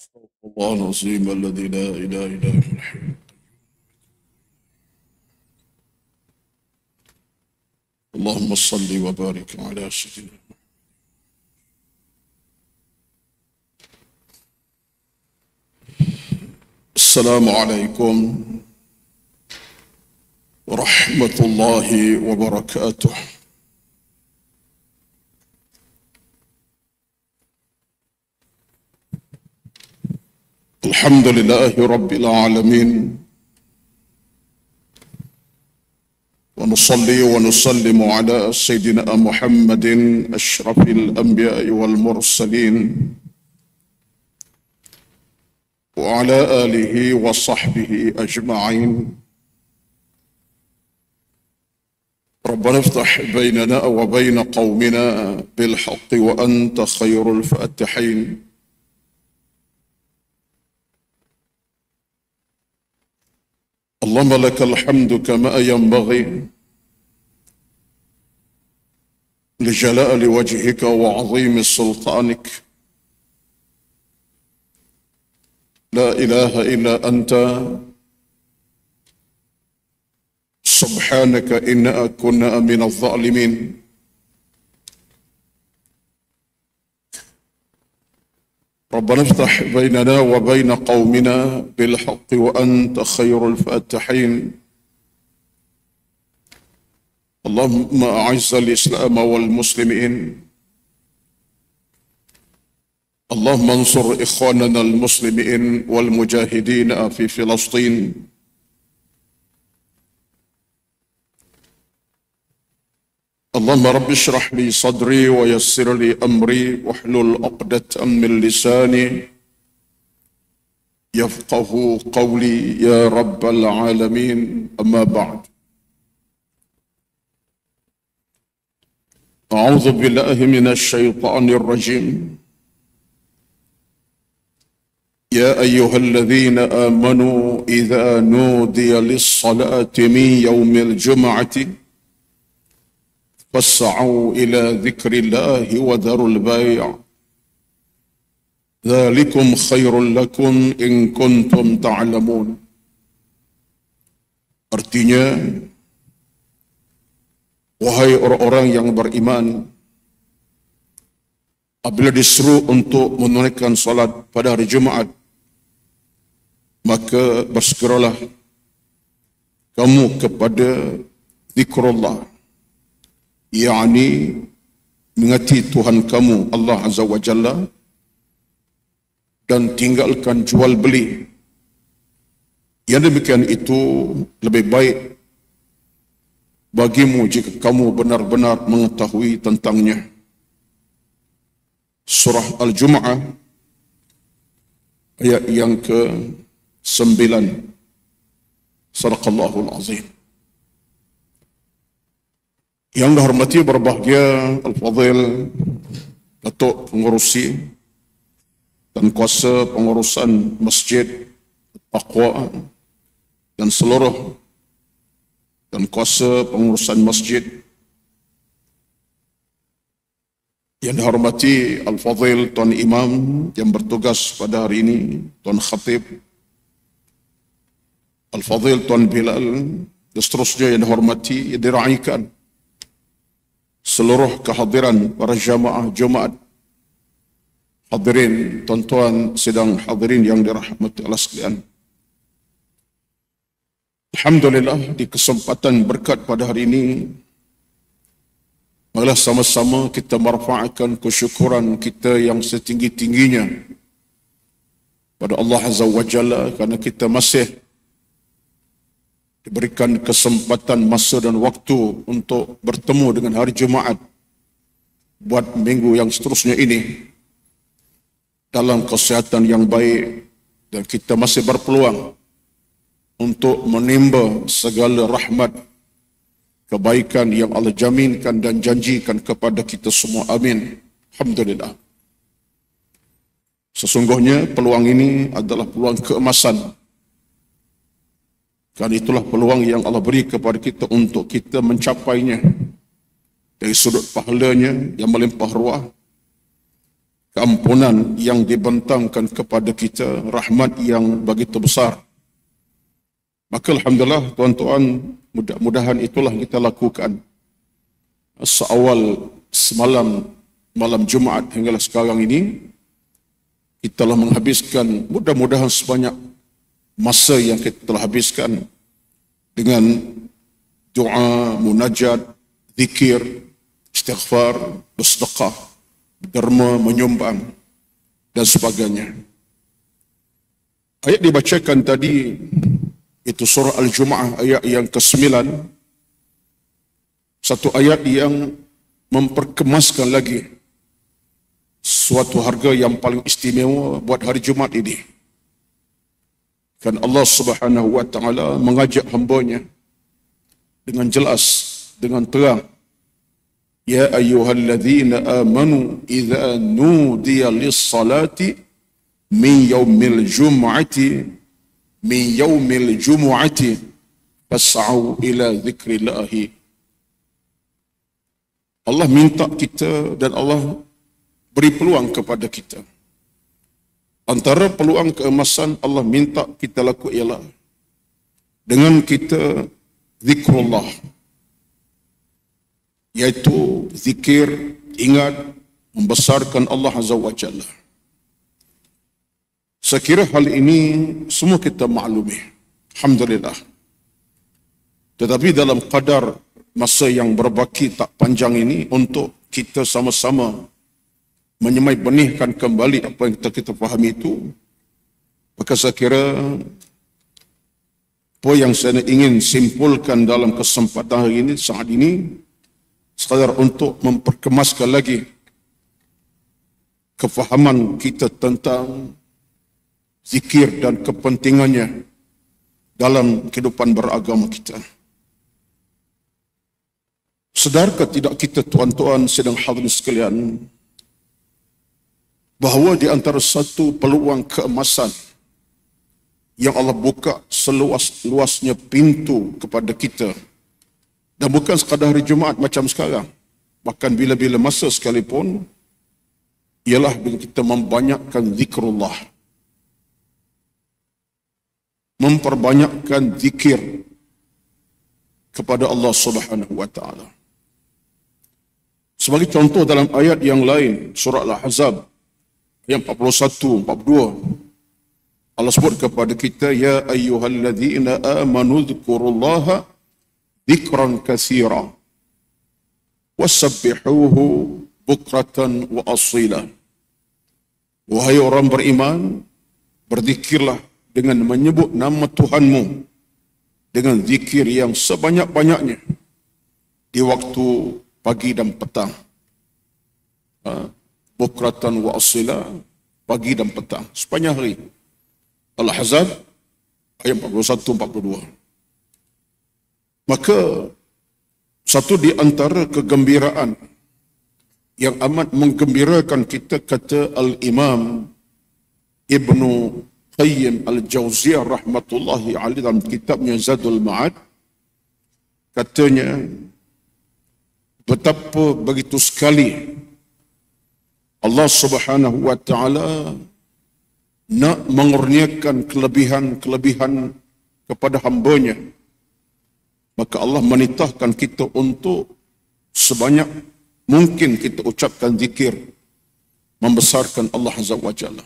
الله العظيم الذي لا إله إلا هو الحي. اللهم صل وبارك على سيدنا. السلام عليكم ورحمة الله وبركاته. الحمد لله رب العالمين، ونصلي ونسلم على سيدنا محمد أشرف الأنبياء والمرسلين وعلى آله وصحبه أجمعين. ربنا افتح بيننا وبين قومنا بالحق وأنت خير الفاتحين. اللهم لك الحمد كما ينبغي لجلال وجهك وعظيم سلطانك. لا إله إلا أنت سبحانك إنا كنا من الظالمين. ربنا افتح بيننا وبين قومنا بالحق وأنت خير الفاتحين. اللهم أعز الإسلام والمسلمين. اللهم انصر إخواننا المسلمين والمجاهدين في فلسطين. اللهم رب اشرح لي صدري ويسر لي أمري واحلل عقدة من لساني يفقه قولي يا رب العالمين. أما بعد، أعوذ بالله من الشيطان الرجيم. يا أيها الذين آمنوا إذا نودي للصلاة من يوم الجمعة فاسعوا إلى ذكر الله وذروا البيع ذلكم خير لكم إن كنتم تعلمون. Artinya, wahai orang-orang yang beriman, apabila disuruh untuk menunaikan salat pada hari Jumaat, maka bersegeralah kamu kepada zikrullah, yakni mengingati Tuhan kamu Allah Azza wa Jalla, dan tinggalkan jual beli. Yang demikian itu lebih baik bagimu jika kamu benar-benar mengetahui tentangnya. Surah Al-Jumu'ah ayat yang ke-9. Sadaqallahul Azim. Yang dihormati berbahagia Al-Fadhil Datuk Pengurusi dan Kuasa Pengurusan Masjid Taqwa dan seluruh dan Kuasa Pengurusan Masjid. Yang dihormati Al-Fadhil Tuan Imam yang bertugas pada hari ini, Tuan Khatib, Al-Fadhil Tuan Bilal, dan seterusnya yang dihormati, yang diraikan seluruh kehadiran para jamaah Jumaat, hadirin, tuan-tuan sidang hadirin yang dirahmati Allah sekalian. Alhamdulillah, di kesempatan berkat pada hari ini, marilah sama-sama kita merafa'kan kesyukuran kita yang setinggi-tingginya pada Allah Azza wa Jalla kerana kita masih diberikan kesempatan masa dan waktu untuk bertemu dengan hari Jumaat buat minggu yang seterusnya ini dalam kesihatan yang baik, dan kita masih berpeluang untuk menimba segala rahmat kebaikan yang Allah jaminkan dan janjikan kepada kita semua. Amin. Alhamdulillah. Sesungguhnya peluang ini adalah peluang keemasan. Dan itulah peluang yang Allah beri kepada kita untuk kita mencapainya dari sudut pahalanya yang melimpah ruah, keampunan yang dibentangkan kepada kita, rahmat yang begitu besar. Maka alhamdulillah tuan-tuan, mudah-mudahan itulah kita lakukan seawal semalam, malam Jumaat hinggalah sekarang ini. Kita telah menghabiskan mudah-mudahan sebanyak masa yang kita telah habiskan dengan doa, munajat, zikir, istighfar, bersedekah, derma, menyumbang dan sebagainya. Ayat dibacakan tadi itu surah Al-Jumu'ah ayat yang ke-9. Satu ayat yang memperkemaskan lagi suatu harga yang paling istimewa buat hari Jumaat ini. Kan Allah Subhanahu wa taala mengajak hamba-Nya dengan jelas, dengan terang. Ya ayyuhalladzina amanu idza nudiya lis-salati min yaumil jumu'ati fas'au ila dzikrillahi. Allah minta kita dan Allah beri peluang kepada kita. Antara peluang keemasan Allah minta kita lakukan ialah dengan kita zikrullah, iaitu zikir, ingat, membesarkan Allah Azza wa Jalla. Saya kira hal ini semua kita maklumi, alhamdulillah. Tetapi dalam kadar masa yang berbaki tak panjang ini, untuk kita sama-sama menyemai benihkan kembali apa yang kita fahami itu, maka saya kira apa yang saya ingin simpulkan dalam kesempatan hari ini, saat ini, sekadar untuk memperkemaskan lagi kefahaman kita tentang zikir dan kepentingannya dalam kehidupan beragama kita. Sedarkah tidak kita tuan-tuan sedang hadirin sekalian, bahawa di antara satu peluang keemasan yang Allah buka seluas-luasnya pintu kepada kita, dan bukan sekadar hari Jumaat macam sekarang, bahkan bila-bila masa sekalipun, ialah bila kita membanyakkan zikrullah, memperbanyakkan zikir kepada Allah Subhanahu wa taala. Sebagai contoh dalam ayat yang lain, surah Al-Ahzab yang 41, 42, Allah sebut kepada kita, ya ayyuhalladzina amanu dzkurullaha dzikran katsira wasabbihuhu bukratan wa asila. Wahai orang beriman, berzikirlah dengan menyebut nama Tuhanmu dengan zikir yang sebanyak-banyaknya di waktu pagi dan petang. Bukratan wa asila, pagi dan petang, sepanjang hari. Al-Ahzab ayat 41-42. Maka satu di antara kegembiraan yang amat menggembirakan kita, kata Al-Imam Ibnu Qayyim Al-Jauziyah rahmatullahi alaihi dalam kitabnya Zadul Ma'ad, katanya betapa begitu sekali Allah Subhanahu wa taala nak mengurniakan kelebihan-kelebihan kepada hamba-Nya. Maka Allah menitahkan kita untuk sebanyak mungkin kita ucapkan zikir, membesarkan Allah Azza wa Jalla.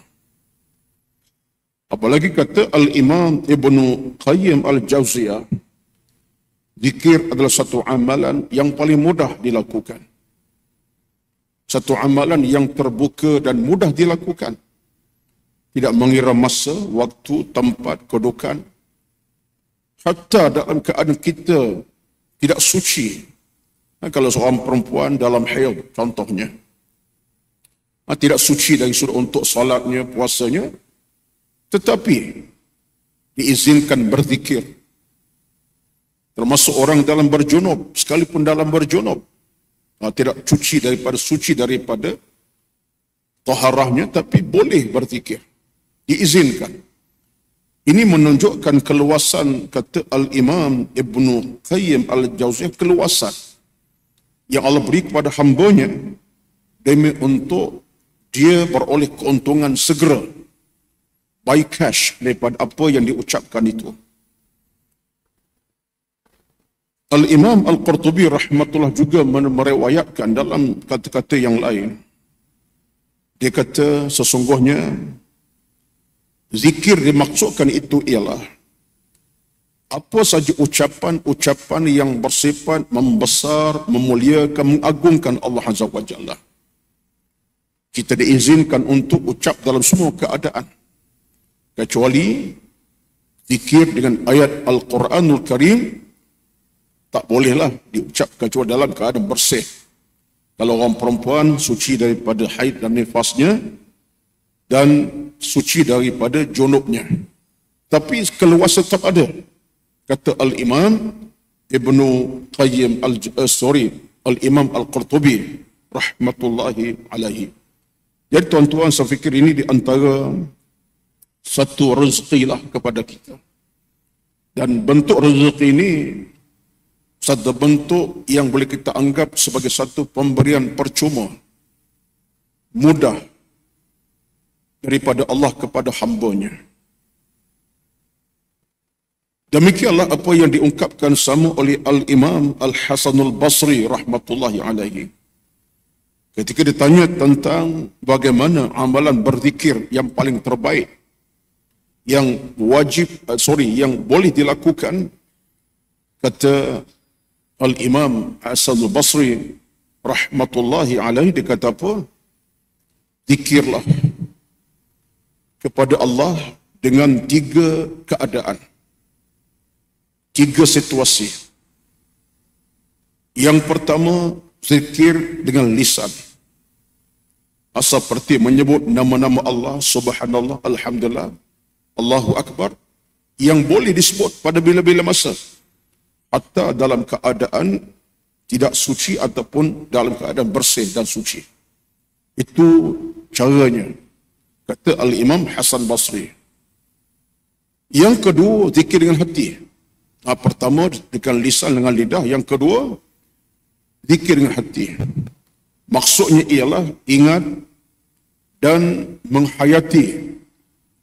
Apalagi kata Al-Imam Ibnu Qayyim Al-Jauziyah, zikir adalah satu amalan yang paling mudah dilakukan. Satu amalan yang terbuka dan mudah dilakukan. Tidak mengira masa, waktu, tempat, kedudukan. Hatta dalam keadaan kita tidak suci. Kalau seorang perempuan dalam haid contohnya, tidak suci dari sudut untuk salatnya, puasanya, tetapi diizinkan berzikir. Termasuk orang dalam berjunub, sekalipun dalam berjunub, tidak suci daripada taharahnya, tapi boleh berzikir, diizinkan. Ini menunjukkan keluasan, kata Al-Imam Ibnu Qayyim Al-Jauziyah, keluasan yang Allah beri kepada hamba-Nya demi untuk dia beroleh keuntungan segera by cash daripada apa yang diucapkan itu. Al-Imam Al-Qurtubi rahmatullah juga meriwayatkan dalam kata-kata yang lain. Dia kata sesungguhnya zikir dimaksudkan itu ialah apa saja ucapan-ucapan yang bersifat membesar, memuliakan, mengagungkan Allah Azza wa Jalla. Kita diizinkan untuk ucap dalam semua keadaan. Kecuali zikir dengan ayat Al-Quranul Karim tak bolehlah diucap kecuali dalam keadaan bersih. Kalau orang perempuan suci daripada haid dan nifasnya dan suci daripada junubnya. Tapi keluasan tetap ada. Kata Al-Imam Ibnu Qayyim Al-Imam Al-Qurtubi rahmatullahi alaihi. Jadi tuan-tuan, saya fikir ini di antara satu rezekilah kepada kita. Dan bentuk rezeki ini satu bentuk yang boleh kita anggap sebagai satu pemberian percuma, mudah daripada Allah kepada hamba-Nya. Demikianlah apa yang diungkapkan sama oleh Al-Imam Al-Hasanul Basri rahmatullahi alaihi. Ketika ditanya tentang bagaimana amalan berzikir yang paling terbaik, yang yang boleh dilakukan, kata Al-Imam Hasanul Basri rahmatullahi alaihi, dia kata apa? Zikirlah kepada Allah dengan 3 keadaan, 3 situasi. Yang pertama, zikir dengan lisan. Seperti menyebut nama-nama Allah, subhanallah, alhamdulillah, Allahu Akbar, yang boleh disebut pada bila-bila masa. Hatta dalam keadaan tidak suci ataupun dalam keadaan bersih dan suci. Itu caranya, kata Al-Imam Hasan Basri. Yang kedua, zikir dengan hati. Pertama dengan lisan, dengan lidah. Yang kedua, zikir dengan hati. Maksudnya ialah ingat dan menghayati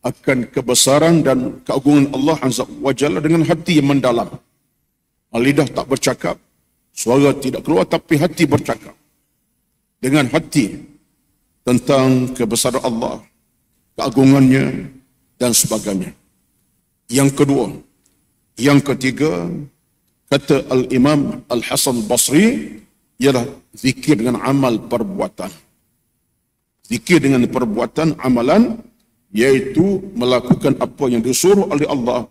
akan kebesaran dan keagungan Allah Azza wa Jalla dengan hati yang mendalam. Lidah tak bercakap, suara tidak keluar, tapi hati bercakap. Dengan hati tentang kebesaran Allah, keagungannya dan sebagainya. Yang kedua. Yang ketiga, kata Al-Imam Al-Hasan Basri, ialah zikir dengan amal perbuatan. Zikir dengan perbuatan amalan, iaitu melakukan apa yang disuruh oleh Allah,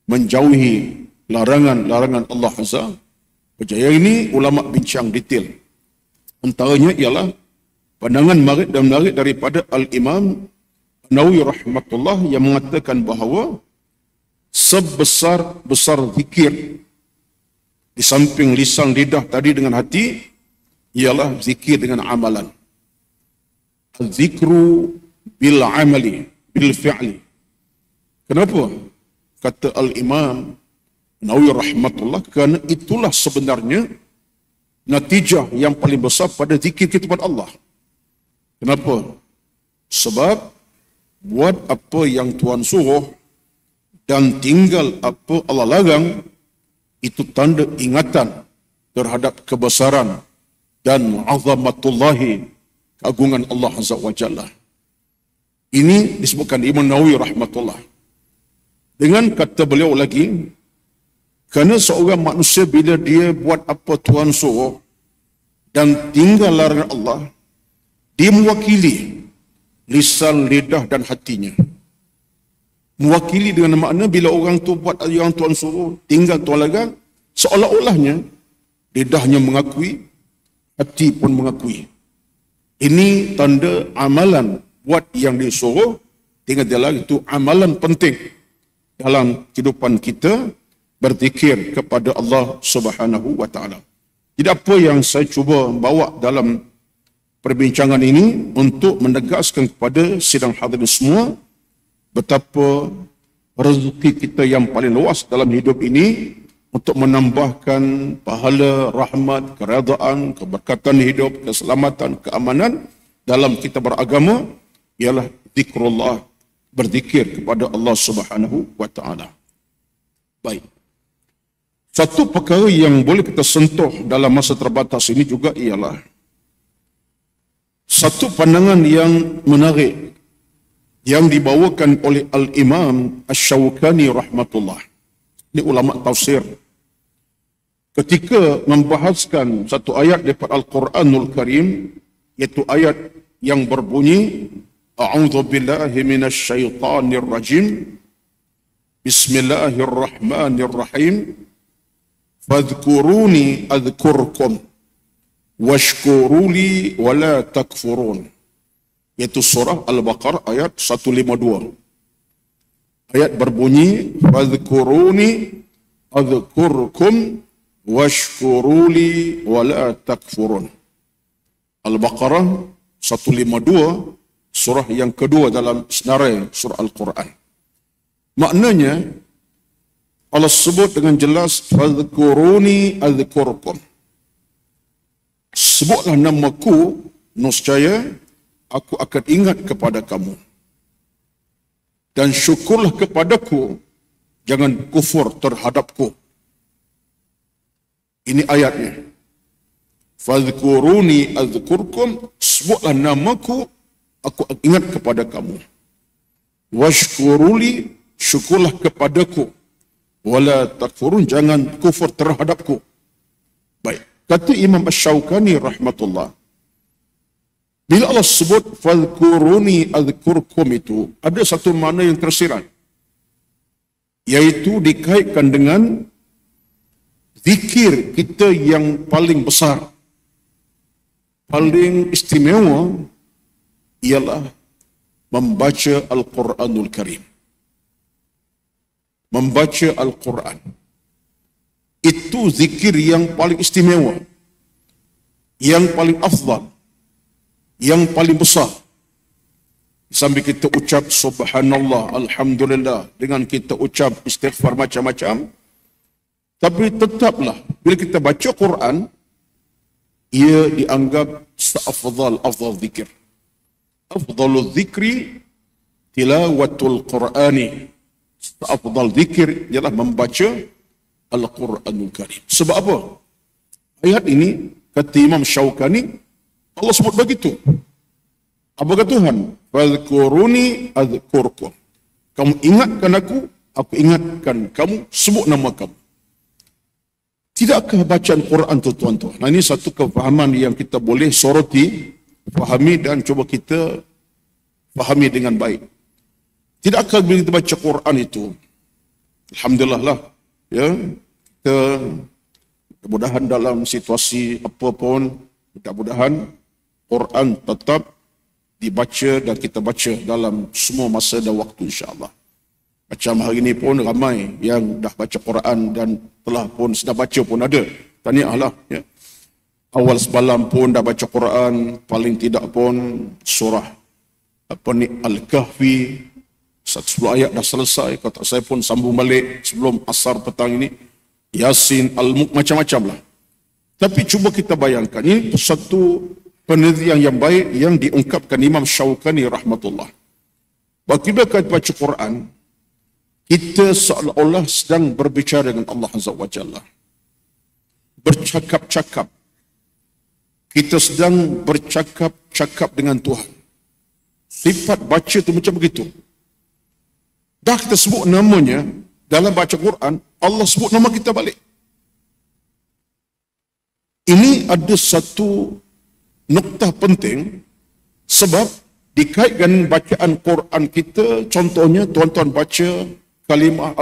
menjauhi larangan-larangan Allah Azza wa Jalla. Ini ulama bincang detail. Antaranya ialah pandangan marid dan marid daripada Al-Imam Nawawi rahmatullah yang mengatakan bahawa sebesar-besar zikir di samping lisan, lidah tadi dengan hati, ialah zikir dengan amalan. Al-zikru bil amali, bil fi'li. Kenapa? Kata Al-Imam Nawawi rahmatullah, kerana itulah sebenarnya natijah yang paling besar pada zikir kita kepada Allah. Kenapa? Sebab buat apa yang Tuhan suruh dan tinggal apa Allah larang, itu tanda ingatan terhadap kebesaran dan azamatullahi, keagungan Allah Azza wa Jalla. Ini disebutkan Imam Nawawi rahmatullah. Dengan kata beliau lagi, kerana seorang manusia bila dia buat apa Tuhan suruh dan tinggal larangan Allah, dia mewakili lisan, lidah dan hatinya. Mewakili dengan makna bila orang tu buat yang Tuhan suruh, tinggal Tuhan larang, seolah-olahnya lidahnya mengakui, hati pun mengakui. Ini tanda amalan buat yang disuruh, tinggal dia larang, itu amalan penting dalam kehidupan kita, berzikir kepada Allah Subhanahu wa taala. Jadi apa yang saya cuba bawa dalam perbincangan ini untuk menegaskan kepada sidang hadirin semua betapa rezeki kita yang paling luas dalam hidup ini untuk menambahkan pahala, rahmat, keredaan, keberkatan hidup, keselamatan, keamanan dalam kita beragama ialah zikrullah, berzikir kepada Allah Subhanahu wa taala. Baik. Satu perkara yang boleh kita sentuh dalam masa terbatas ini juga ialah satu pandangan yang menarik yang dibawakan oleh Al-Imam Asy-Syaukani rahmatullah. Ini ulama tafsir. Ketika membahaskan satu ayat daripada Al-Quranul Karim, iaitu ayat yang berbunyi A'udzu billahi minasy syaithanir rajim. Bismillahirrahmanirrahim. Fadhkuruni adhkurkum washkuruli wala takfurun. Iaitu surah Al-Baqarah ayat 152. Ayat berbunyi fadhkuruni adhkurkum washkuruli wala takfurun. Al-Baqarah 152, surah yang kedua dalam senarai surah Al-Quran. Maknanya Allah sebut dengan jelas fadhkuruni adhkurkum. Sebutlah namaku, nescaya aku akan ingat kepada kamu. Dan syukurlah kepadaku, jangan kufur terhadapku. Ini ayatnya. Fadhkuruni adhkurkum, sebutlah namaku, aku ingat kepada kamu. Washkuruli, syukurlah kepadaku. Wala takfurun, jangan kufur terhadapku. Baik. Kata Imam Asy-Syaukani rahmatullah, bila Allah sebut fadhkuruni adhkurkum itu, ada satu makna yang tersirat, iaitu dikaitkan dengan zikir kita yang paling besar, paling istimewa, ialah membaca Al-Quranul Karim. Membaca Al-Quran. Itu zikir yang paling istimewa, yang paling afdal, yang paling besar. Sambil kita ucap subhanallah, alhamdulillah, dengan kita ucap istighfar macam-macam, tapi tetaplah bila kita baca Quran, ia dianggap seafdal zikir. Afdalul zikri tilawatul Qur'ani. Seafdal zikir ialah membaca Al-Quranul Karim. Sebab apa? Ayat ini, kata Imam Syaukani, Allah sebut begitu. Apa kata Tuhan? Fadhkuruni adhkurkum. Kamu ingatkan aku ingatkan kamu, sebut nama kamu. Tidakkah bacaan Quran tu tuan-tuan? Nah, ini satu kefahaman yang kita boleh soroti, fahami dan cuba kita fahami dengan baik. Tidakkah bila kita baca Quran itu, alhamdulillah lah, ya, kita mudah-mudahan dalam situasi apapun, mudah-mudahan Quran tetap dibaca dan kita baca dalam semua masa dan waktu, insya-Allah. Macam hari ini pun ramai yang dah baca Quran dan telah pun sedang baca pun ada. Tahniahlah, ya. Awal semalam pun dah baca Quran, paling tidak pun surah Al-Kahfi 10 ayat dah selesai. Kata saya pun sambung balik sebelum asar petang ini. Yasin, Al-Mulk, macam-macam lah. Tapi cuba kita bayangkan, ini satu penelitian yang baik yang diungkapkan Imam Syaukani rahmatullah. Bila kita baca Quran, kita seolah-olah sedang berbicara dengan Allah Azza wa Jalla. Bercakap-cakap. Kita sedang bercakap-cakap dengan Tuhan. Sifat baca itu macam begitu. Dah kita sebut namanya, dalam baca Quran, Allah sebut nama kita balik. Ini ada satu noktah penting, sebab dikaitkan bacaan Quran kita, contohnya tuan-tuan baca kalimah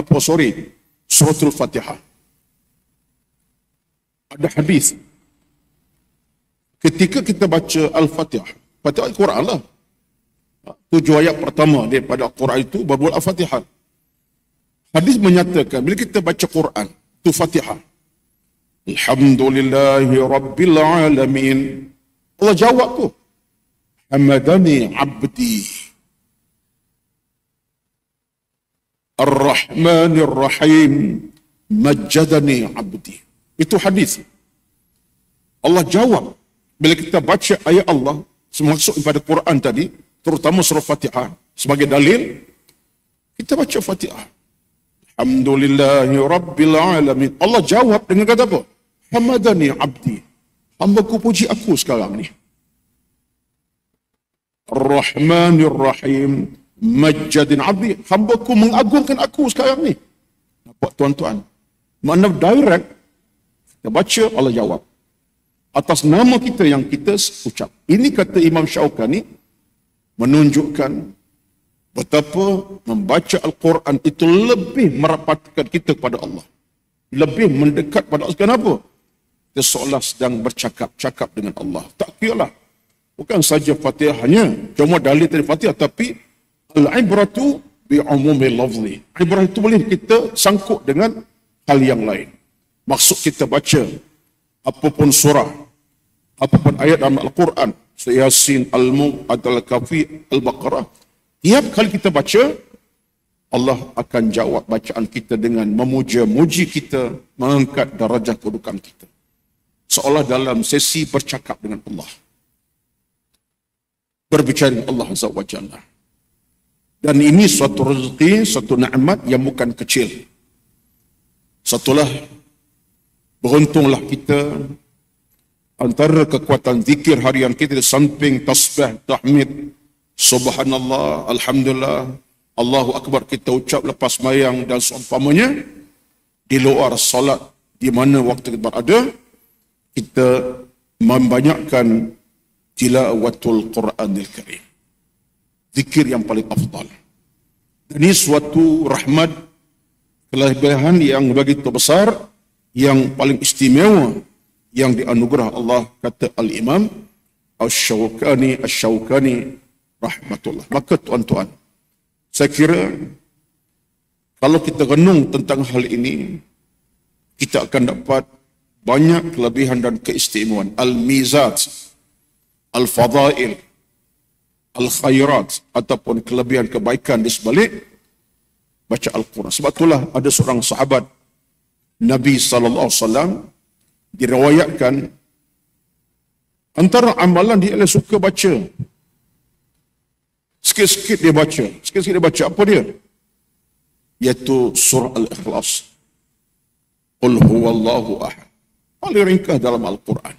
suratul Fatihah. Ada hadis. Ketika kita baca Al-Fatihah, Fatihah Al-Quran lah. 7 ayat pertama daripada Al-Quran itu berbual Al-Fatihah. Hadis menyatakan bila kita baca Quran, itu Fatihah. Alhamdulillahi Rabbil Alamin. Allah jawab tu. Hamadani abdi. Ar-Rahmanir Rahim. Majjadani abdi. Itu hadis. Allah jawab. Bila kita baca ayat Allah, Maksud daripada Quran tadi, terutama surah Fatihah, sebagai dalil, kita baca Fatihah. Alhamdulillahi Rabbil Alamin. Allah jawab dengan kata apa? Hamadani abdi. Hamba-Ku puji aku sekarang ni. Ar-Rahmanir Rahim. Majjadin abdi. Hamba-Ku mengagungkan aku sekarang ni. Nampak tuan-tuan? Makna direct, kita baca, Allah jawab. Atas nama kita yang kita ucap. Ini kata Imam Syaukani menunjukkan betapa membaca Al-Quran itu lebih merapatkan kita kepada Allah. Lebih mendekat pada Allah. Kenapa? Kita seolah sedang bercakap-cakap dengan Allah. Tak kira lah. Bukan saja Fatihahnya, cuma dalil dari Fatihah, tapi al-ibratu bi'umumi lafzi. Ibrah itu boleh kita sangkut dengan hal yang lain. Maksud kita baca apapun surah, apapun ayat dalam Al-Quran, Yasin, Al-Mulk, Al-Kafi, Al-Baqarah, tiap kali kita baca, Allah akan jawab bacaan kita dengan memuja-muji kita, mengangkat darjah kedudukan kita. Seolah dalam sesi bercakap dengan Allah. Berbicara dengan Allah Azza wa Jalla. Dan ini suatu rezeki, suatu nikmat yang bukan kecil. Satulah, beruntunglah kita antara kekuatan zikir harian kita di samping tasbih, tahmid, subhanallah, alhamdulillah, Allahu Akbar kita ucap lepas sembahyang dan seumpamanya, di luar solat, di mana waktu kita berada, kita membanyakkan tilawatul Quranil Karim. Zikir yang paling afdal. Ini suatu rahmat, kelebihan yang begitu besar, yang paling istimewa, yang dianugerah Allah, kata Al-Imam Asy-Syaukani rahmatullah. Maka tuan-tuan, saya kira kalau kita renung tentang hal ini, kita akan dapat banyak kelebihan dan keistimewaan. Al-Mizat, Al-Fadail, Al-Khairat, ataupun kelebihan kebaikan di sebalik baca Al-Quran. Sebab itulah ada seorang sahabat Nabi SAW, diriwayatkan antara amalan dia adalah suka baca. Sikit-sikit dia baca. Sikit-sikit dia baca. Apa dia? Iaitu surah Al-Ikhlas. Qul huwallahu ahad. Paling ringkas dalam Al-Quran.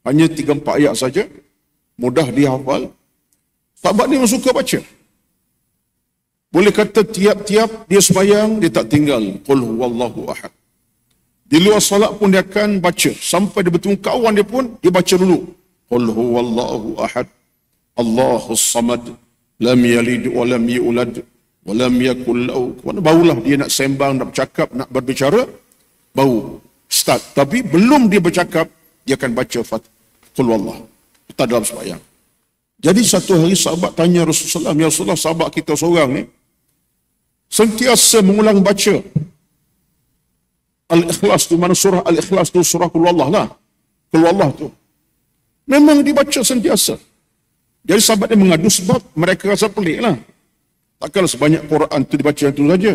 Hanya 3-4 ayat saja. Mudah dihafal. Sahabat ni memang suka baca. Boleh kata tiap-tiap dia sembahyang, dia tak tinggal Qul huwallahu ahad. Di luar salat pun dia akan baca. Sampai dia bertemu kawan dia pun, dia baca dulu. Qul huwallahu ahad, Allahus samad, lam yalid wa lam yulad wa lam yakul lahu. Barulah dia nak sembang, nak bercakap, nak berbicara, baru start. Tapi belum dia bercakap, dia akan baca Qul huwallahu. Tak dalam sembahyang. Jadi satu hari sahabat tanya Rasulullah, ya Rasulullah, sahabat kita seorang ni sentiasa mengulang baca Al-Ikhlas tu. Mana surah Al-Ikhlas tu? Surah Qul huwallah lah. Qul huwallah tu memang dibaca sentiasa. Jadi sahabat dia mengadu sebab mereka rasa pelik lah. Takkanlah sebanyak Quran tu dibaca yang tu saja.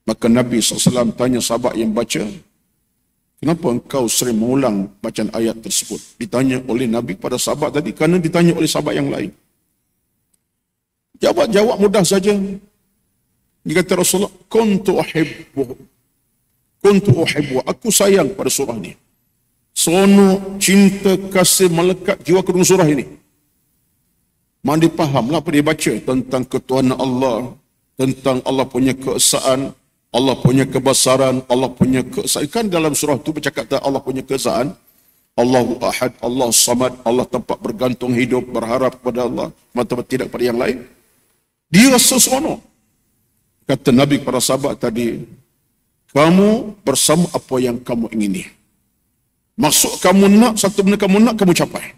Maka Nabi SAW tanya sahabat yang baca, kenapa engkau sering mengulang bacaan ayat tersebut? Ditanya oleh Nabi pada sahabat tadi, kerana ditanya oleh sahabat yang lain. Jawab mudah saja. Dia kata Rasulullah, kuntu uhibbu, aku sayang pada surah ni. Seronok, cinta, kasih melekat jiwa ke dalam surah ini. Mandi fahamlah apa dia baca tentang ketuhanan Allah, tentang Allah punya keesaan, Allah punya kebesaran, Allah punya keesaan. Kan dalam surah itu bercakap tentang Allah punya keesaan. Allahu Ahad, Allah Samad, Allah tempat bergantung hidup, berharap kepada Allah, mata-mata tidak pada yang lain. Dia rasa seronok. Kata Nabi kepada sahabat tadi, kamu bersama apa yang kamu ingini. Maksud kamu nak, satu benda kamu nak, kamu capai.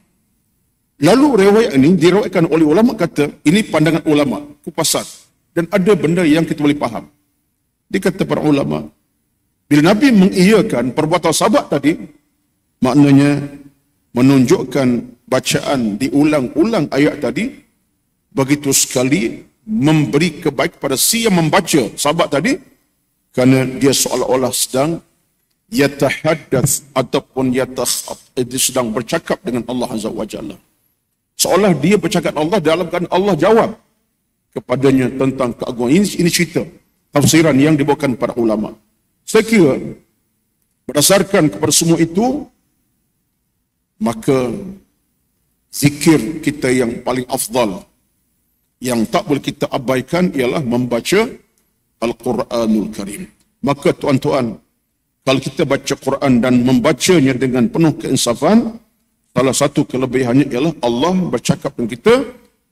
Lalu riwayat ini diriwayatkan oleh ulama, kata, ini pandangan ulama, kupasan. Dan ada benda yang kita boleh faham. Dia kata para ulama, bila Nabi mengiyakan perbuatan sahabat tadi, maknanya menunjukkan bacaan diulang-ulang ayat tadi, begitu sekali memberi kebaikan pada si yang membaca sahabat tadi, kerana dia seolah-olah sedang yatahaddath ataupun dia sedang bercakap dengan Allah Azza wa Jalla. Seolah dia bercakap Allah dalam keadaan Allah jawab kepadanya tentang keagungan. Ini cerita tafsiran yang dibawakan para ulama. Saya kira berdasarkan kepada semua itu, maka zikir kita yang paling afdal, yang tak boleh kita abaikan, ialah membaca Al-Quranul Karim. Maka tuan-tuan, kalau kita baca Quran dan membacanya dengan penuh keinsafan, salah satu kelebihannya ialah Allah bercakap dengan kita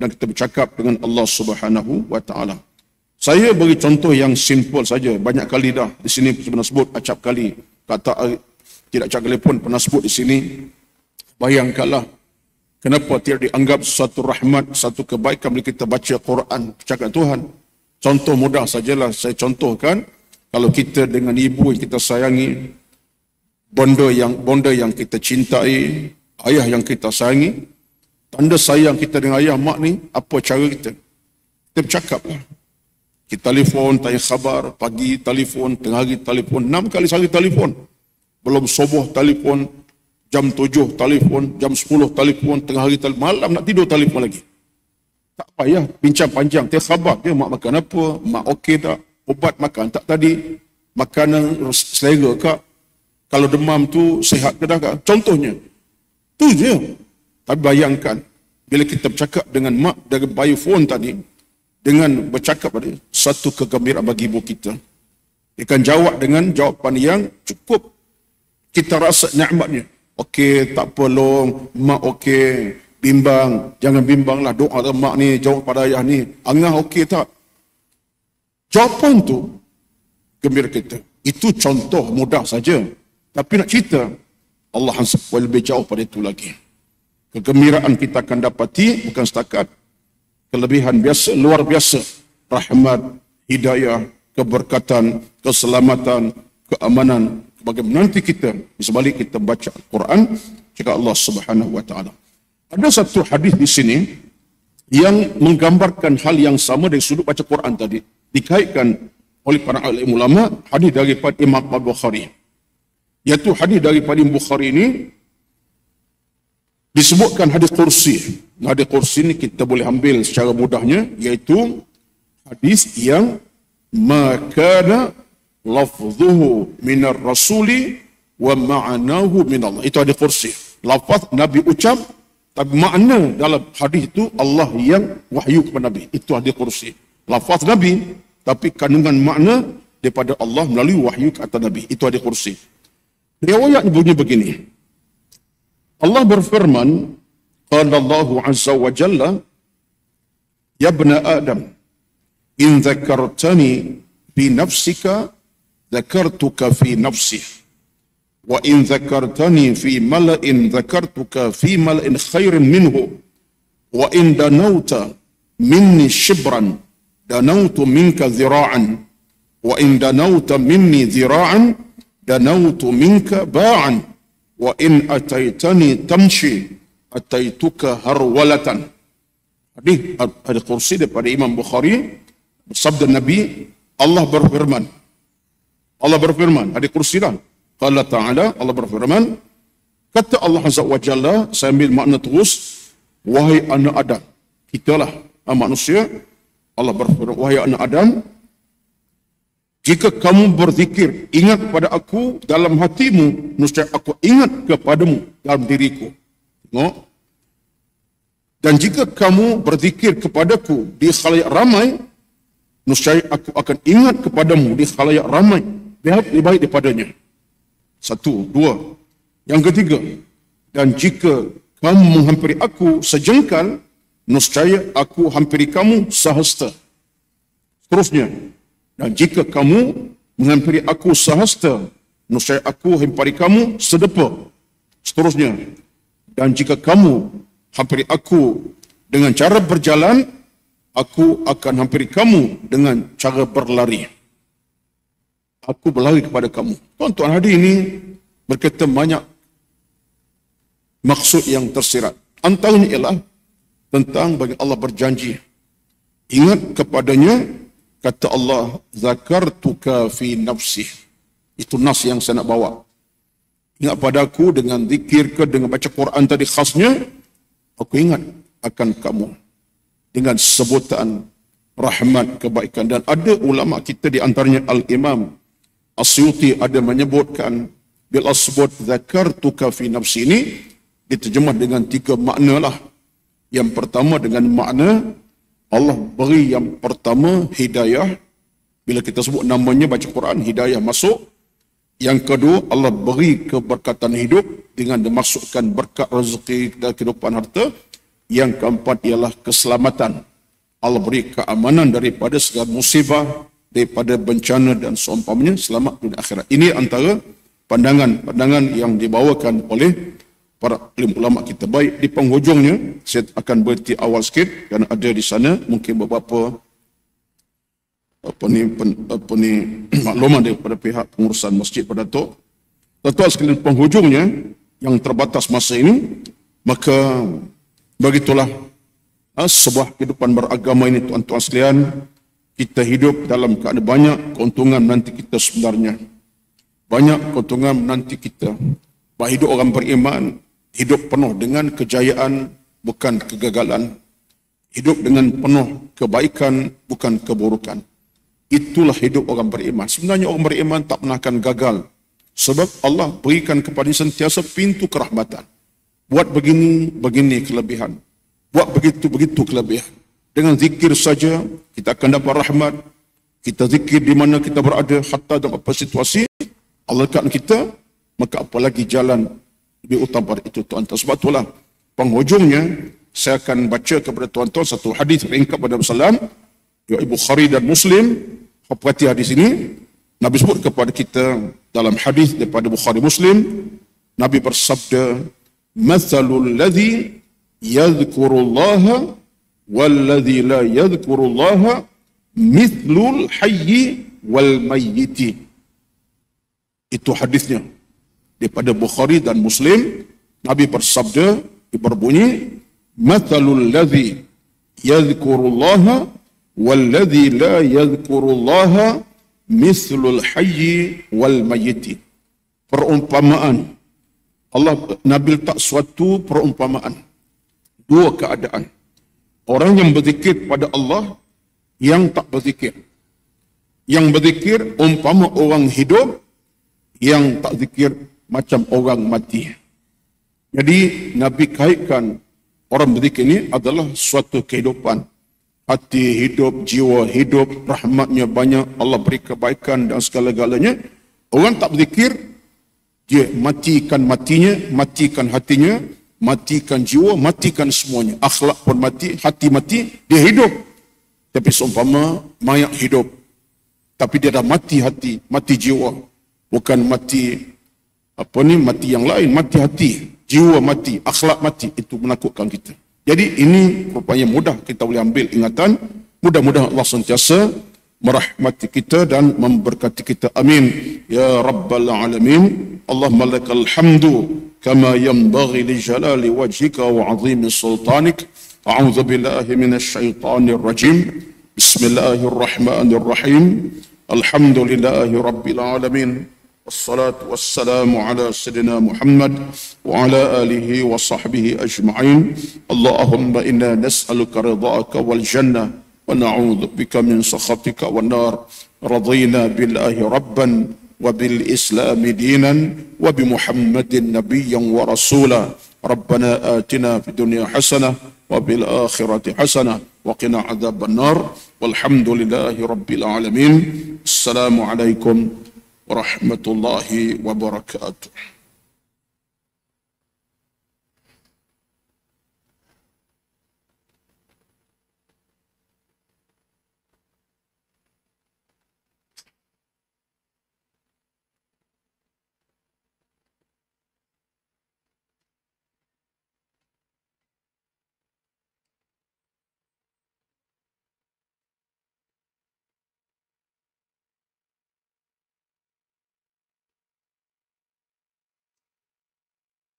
dan kita bercakap dengan Allah Subhanahu wa taala. Saya bagi contoh yang simple saja. Banyak kali dah di sini pernah sebut, acap kali, kata tidak acap kali pun pernah sebut di sini. Bayangkanlah kenapa tidak dianggap satu rahmat, satu kebaikan bila kita baca Quran, cakap Tuhan. Contoh mudah sajalah saya contohkan. Kalau kita dengan ibu yang kita sayangi, bonda yang kita cintai, ayah yang kita sayangi, tanda sayang kita dengan ayah mak ni, apa cara kita? Kita bercakaplah. Kita telefon, tanya khabar, pagi telefon, tengah hari telefon, 6 kali sehari telefon. Belum subuh telefon, jam 7 telefon, jam 10 telefon, tengah hari telefon, malam nak tidur telefon lagi. Tak payah bincang panjang, tanya khabar dia, mak makan apa, mak okey tak, ubat makan tak tadi, makanan selera kak, kalau demam tu sihat ke dah kak, contohnya. Tu je. Tapi bayangkan, bila kita bercakap dengan mak dari by phone tadi, dengan bercakap tadi, satu kegembiraan bagi ibu kita. Dia akan jawab dengan jawapan yang cukup kita rasa nikmatnya. Okey, tak apa long, mak okey, bimbang, jangan bimbanglah, doa mak ni, jawab pada ayah ni, angah okey tak? Jawapan tu gembira kita. Itu contoh mudah saja. Tapi nak cerita, Allah lebih jauh pada itu lagi. Kegembiraan kita akan dapati bukan setakat kelebihan biasa, luar biasa. Rahmat, hidayah, keberkatan, keselamatan, keamanan. Bagaimana nanti kita, di sebalik kita baca Al-Quran, cakap Allah Subhanahu wa taala. Ada satu hadis di sini yang menggambarkan hal yang sama dari sudut baca Quran tadi. Dikaitkan oleh para ulama, hadis daripada Imam Al-Bukhari. Iaitu hadis daripada Imam Bukhari ini disebutkan hadis kursi. Hadis kursi ini kita boleh ambil secara mudahnya, iaitu hadis yang makana lafzuhu minar rasuli wa ma'anahu minallah. Itu hadis kursi. Lafaz Nabi ucap, tapi makna dalam hadis itu Allah yang wahyu kepada Nabi. Itu hadis kursi. Lafaz Nabi, tapi kandungan makna daripada Allah melalui wahyu ke atas Nabi. Itu hadis kursi. Riwayat bunyi begini. Allah berfirman, qala Allah azza wa jalla, ya ibna Adam, in dzakartani fi nafsika dzakartuka fi nafsi, wa in dzakartani fi mala'in dzakartuka fi mala'in khairin minhu, wa in danauta minni shibran danautu minka zira'an, wa in danauta minni zira'an danautu minka ba'an, wa in ataitani tamshi ataituka harwalatan. Hadis kursi daripada Imam Bukhari, sabda Nabi, Allah berfirman, hadis kursi lah. Qala ta'ala, Allah berfirman, kata Allah Azza wa Jalla, saya ambil makna terus, wahai anak Adam, kitalah manusia, Allah berfirman, wahai anak Adam, jika kamu berzikir, ingat kepada aku dalam hatimu, nescaya aku ingat kepadamu dalam diriku. Tengok. Dan jika kamu berzikir kepadaku di khalayak ramai, nescaya aku akan ingat kepadamu di khalayak ramai, lebih baik daripadanya. Satu, dua. Yang ketiga, dan jika kamu menghampiri aku sejengkal, nescaya aku hampiri kamu sehasta. Seterusnya, dan jika kamu menghampiri aku sehasta, nescaya aku hampiri kamu sedepa. Seterusnya, dan jika kamu hampiri aku dengan cara berjalan, aku akan hampiri kamu dengan cara berlari. Aku berlari kepada kamu. Tuan-tuan, hadis ini berkaitan banyak maksud yang tersirat. Antaranya ialah tentang bagi Allah berjanji. Ingat kepadanya, kata Allah, zakartuka fi nafsi. Itu nas yang saya nak bawa. Ingat padaku dengan zikir ke, dengan baca Quran tadi khasnya, aku ingat akan kamu dengan sebutan rahmat, kebaikan. Dan ada ulama kita di antaranya Al-Imam Asyuti ada menyebutkan bila sebut zakartuka fi nafsi ini diterjemah dengan 3 makna lah. Yang pertama dengan makna Allah beri yang pertama hidayah. Bila kita sebut namanya baca Quran, hidayah masuk. Yang kedua, Allah beri keberkatan hidup dengan dimasukkan berkat rezeki dan kehidupan harta. Yang keempat ialah keselamatan. Allah beri keamanan daripada segala musibah, daripada bencana dan seumpamanya, selamat dunia akhirat. Ini antara pandangan-pandangan yang dibawakan oleh para ulama kita. Baik, di penghujungnya saya akan berhenti awal sikit kerana ada di sana mungkin beberapa makluman daripada pihak pengurusan masjid pada Datuk. Tuan-tuan sekalian, penghujungnya yang terbatas masa ini, maka begitulah sebuah kehidupan beragama ini, tuan-tuan sekalian. Kita hidup dalam keadaan banyak keuntungan menanti kita sebenarnya. Banyak keuntungan menanti kita. Bahawa hidup orang beriman, hidup penuh dengan kejayaan, bukan kegagalan. Hidup dengan penuh kebaikan, bukan keburukan. Itulah hidup orang beriman. Sebenarnya orang beriman tak pernah akan gagal. Sebab Allah berikan kepada sentiasa pintu kerahmatan. Buat begini, begini kelebihan. Buat begitu, begitu kelebihan. Dengan zikir saja, kita akan dapat rahmat. Kita zikir di mana kita berada, hatta dalam apa situasi, Allah dekat kita, maka apalagi jalan lebih utama itu, tuan-tuan. Sebab itulah, penghujungnya, saya akan baca kepada tuan-tuan satu hadis ringkas pada Rasulullah, Ibu Bukhari dan Muslim. Perhati hadis ini, Nabi sebut kepada kita dalam hadis daripada Bukhari Muslim, Nabi bersabda, "Mathalul ladzi yadhkurullaha walladzi la yadhkurullaha mithlul hayyi wal mayyiti." Itu hadisnya daripada Bukhari dan Muslim. Nabi bersabda, berbunyi, "Mathalul ladzi yadhkurullaha walladzi la yadhkurullaha mithlul hayyi wal mayyiti." Perumpamaan. Allah, Nabi letak suatu perumpamaan. 2 keadaan. Orang yang berzikir pada Allah, yang tak berzikir. Yang berzikir umpama orang hidup, yang tak zikir macam orang mati. Jadi Nabi kaitkan orang berzikir ini adalah suatu kehidupan. Hati hidup, jiwa hidup, rahmatnya banyak, Allah beri kebaikan dan segala-galanya. Orang tak berzikir, dia matikan matinya, matikan hatinya, matikan jiwa, matikan semuanya. Akhlak pun mati, hati mati, dia hidup. Tapi seumpama mayat hidup. Tapi dia dah mati hati, mati jiwa. Bukan mati, mati yang lain, mati hati. Jiwa mati, akhlak mati, itu menakutkan kita. Jadi ini rupanya mudah kita boleh ambil ingatan. Mudah-mudahan Allah sentiasa merahmati kita dan memberkati kita. Amin. Ya Rabbal Alamin. Allahumma lakal hamdu kama yanbaghi li jalali wajhika wa azimi sultanik. A'udzu billahi minasy syaithanir rajim. Bismillahirrahmanirrahim. Alhamdulillahi rabbil alamin. Wassalatu wassalamu ala sayyidina Muhammad wa ala alihi wa sahbihi ajma'in. Allahumma inna nas'aluka ridhaka wal jannah wa na'udzu bika min sakhatika wan nar. Radina billahi rabban wa bil islam dinan wa bi Muhammadin nabiyyan wa rasula. Rabbana atina fid dunya hasanah wa bil akhirati hasanah wa qina adzaban nar. Walhamdulillahi rabbil alamin. Assalamu alaikum warahmatullahi wabarakatuh.